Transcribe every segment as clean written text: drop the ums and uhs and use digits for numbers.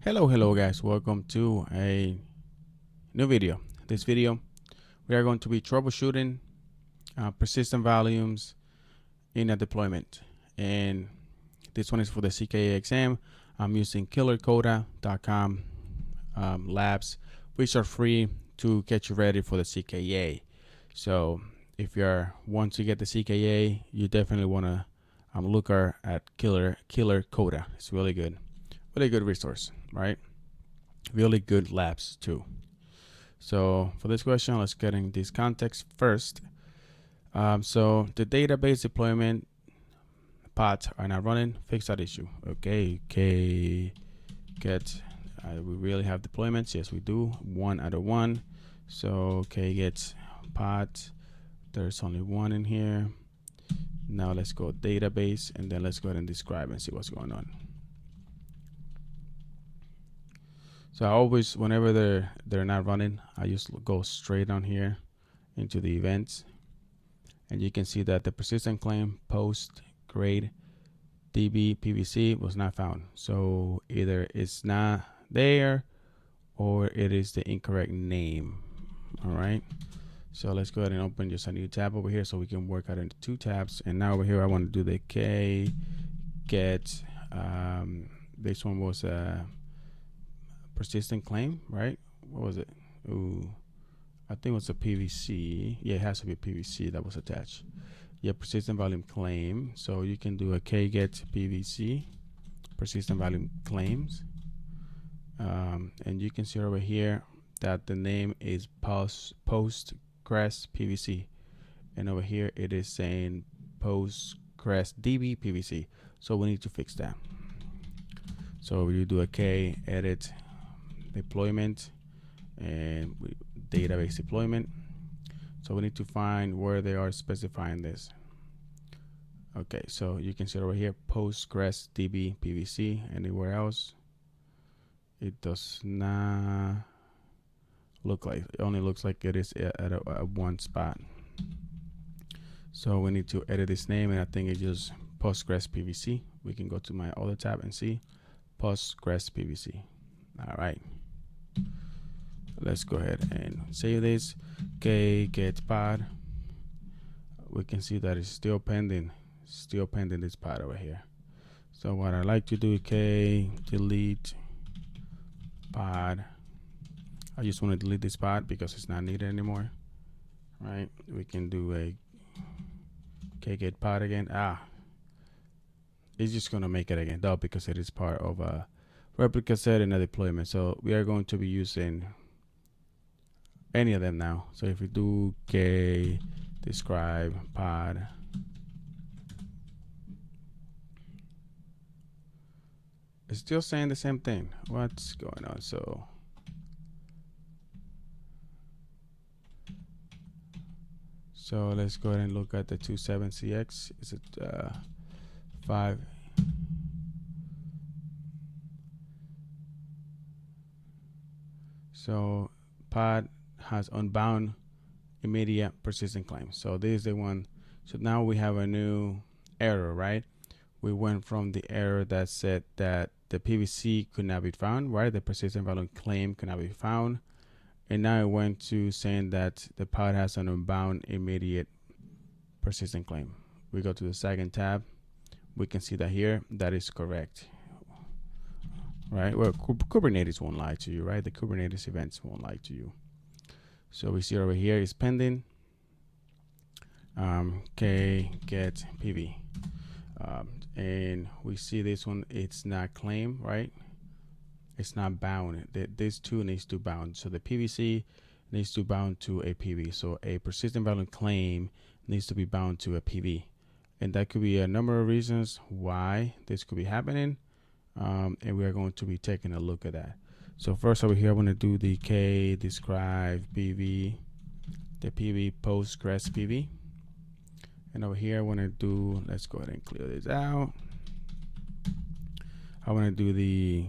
Hello guys, welcome to a new video. This video we are going to be troubleshooting persistent volumes in a deployment, and this one is for the CKA exam. I'm using KillerCoda.com labs, which are free to get you ready for the CKA. So if you're want to get the CKA, you definitely want to look at KillerCoda. It's really good resource, right? Really good labs too. So for this question, let's get in this context first. So the database deployment pods are not running. Fix that issue. Okay, get. We really have deployments. Yes, we do. 1 out of 1. So get pods. There's only 1 in here. Now let's go database, and then let's go ahead and describe and see what's going on. So I always, whenever they're not running, I just go straight on here into the events, and you can see that the persistent claim post grade DB PVC was not found. So either it's not there or it is the incorrect name. All right. So let's go ahead and open just a new tab over here so we can work out into 2 tabs. And now over here, I want to do the get. This one was persistent claim, right? What was it? Ooh, I think it was a PVC. Yeah, it has to be a PVC that was attached. Yeah, persistent volume claim. So you can do a get PVC, persistent volume claims. And you can see over here that the name is Postgres PVC. And over here, it is saying Postgres DB PVC. So we need to fix that. So you do a edit deployment and database deployment. So we need to find where they are specifying this. Okay, so you can see over here Postgres DB PVC. Anywhere else, it does not look like. It only looks like it is at a one spot. So we need to edit this name, and I think it's just Postgres PVC. We can go to my other tab and see Postgres PVC. All right. Let's go ahead and save this. Get pod. We can see that it's still pending. This pod over here. So what I like to do, delete pod. I just want to delete this pod because it's not needed anymore. Right? We can do a get pod again. It's just gonna make it again though because it is part of a replica set in a deployment. So we are going to be using any of them now. So if we do describe pod, it's still saying the same thing. What's going on? So let's go ahead and look at the 27CX. Is it 5? So pod has unbound immediate persistent claim. So this is the one. So now we have a new error, right? We went from the error that said that the PVC could not be found, right? The persistent volume claim could not be found. And now it went to saying that the pod has an unbound immediate persistent claim. We go to the second tab. We can see that here, that is correct. Right? Well, Kubernetes won't lie to you, right? The Kubernetes events won't lie to you. So we see over here is pending. Get PV. And we see this one, it's not claimed, right? It's not bound. This two needs to bound. So the PVC needs to bound to a PV. So a persistent volume claim needs to be bound to a PV. And that could be a number of reasons why this could be happening. And we are going to be taking a look at that. So first over here, I want to do the describe PV, the PV Postgres PV. And over here, I want to do, let's go ahead and clear this out. I want to do the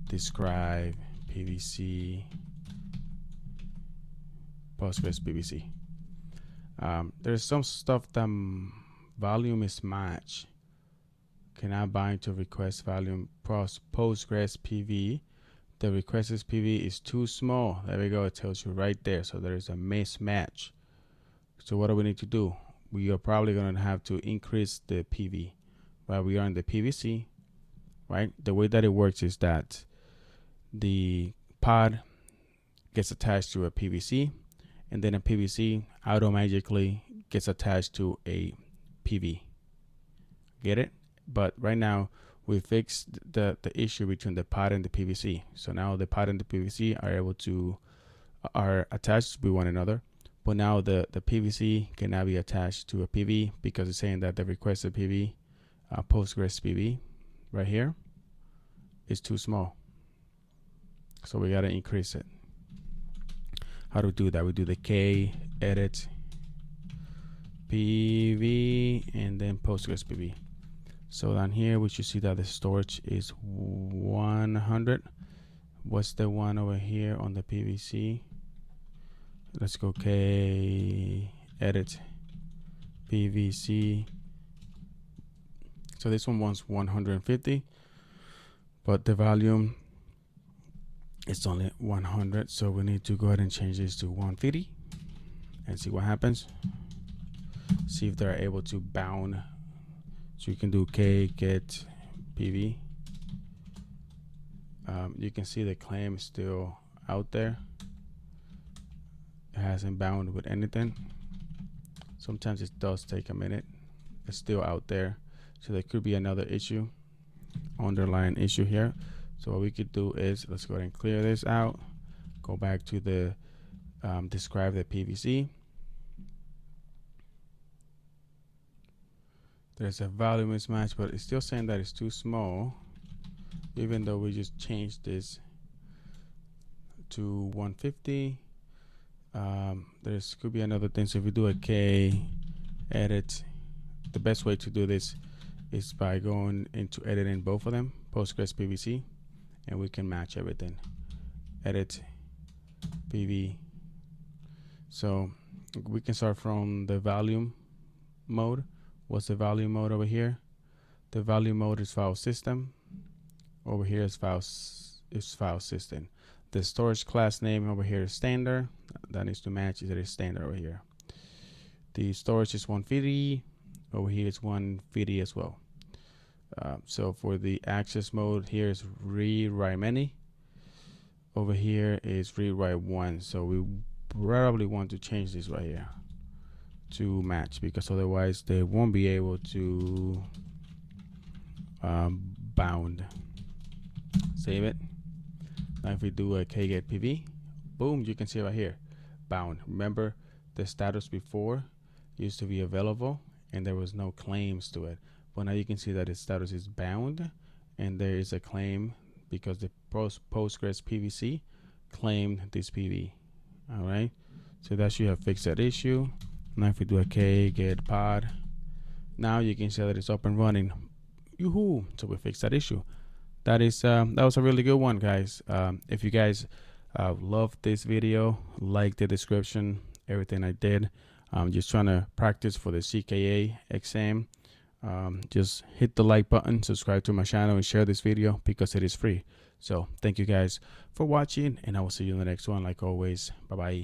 describe PVC Postgres PVC. There's some stuff that volume is matched. cannot bind to request volume Postgres PV. The requested PV is too small. There we go. It tells you right there. So there is a mismatch. So what do we need to do? We are probably going to have to increase the PV. While we are in the PVC, right? The way that it works is that the pod gets attached to a PVC, and then a PVC automatically gets attached to a PV. Get it? But right now we fixed the issue between the pod and the PVC. So now the pod and the PVC are attached with one another. But now the PVC cannot be attached to a PV because it's saying that the requested PV, Postgres PV, right here, is too small. So we gotta increase it. How do we do that? We do the K edit PV and then Postgres PV. So down here we should see that the storage is 100. What's the one over here on the PVC? Let's go K edit PVC. So this one wants 150, but the volume is only 100. So we need to go ahead and change this to 150 and see what happens. See if they're able to bound. So you can do K get PV. You can see the claim is still out there. It hasn't bound with anything. Sometimes it does take a minute. It's still out there. So there could be another issue, underlying issue here. So what we could do is, let's go ahead and clear this out. Go back to the describe the PVC. There's a value mismatch, but it's still saying that it's too small, even though we just changed this to 150. There could be another thing. So if we do a K edit, the best way to do this is by going into editing both of them, Postgres PVC, and we can match everything. Edit PV. So we can start from the volume mode. What's the volume mode over here? The volume mode is file system. Over here is file system. The storage class name over here is standard. That needs to match. It is standard over here. The storage is 150. Over here is 150 as well. So for the access mode, here is read write many. Over here is read write one. So we probably want to change this right here to match, because otherwise they won't be able to bound. Save it. Now if we do a kget PV, boom, you can see right here, bound. Remember the status before used to be available and there was no claims to it, but now you can see that its status is bound and there is a claim because the Postgres PVC claimed this PV. All right, so that should have fixed that issue. Now if we do a kget pod, now you can see that it's up and running. Yoo-hoo! So we fixed that issue. That was a really good one, guys. If you guys loved this video, like the description, everything I did, just trying to practice for the CKA exam. Just hit the like button, subscribe to my channel, and share this video because it is free. So thank you guys for watching, and I will see you in the next one. Like always, bye bye.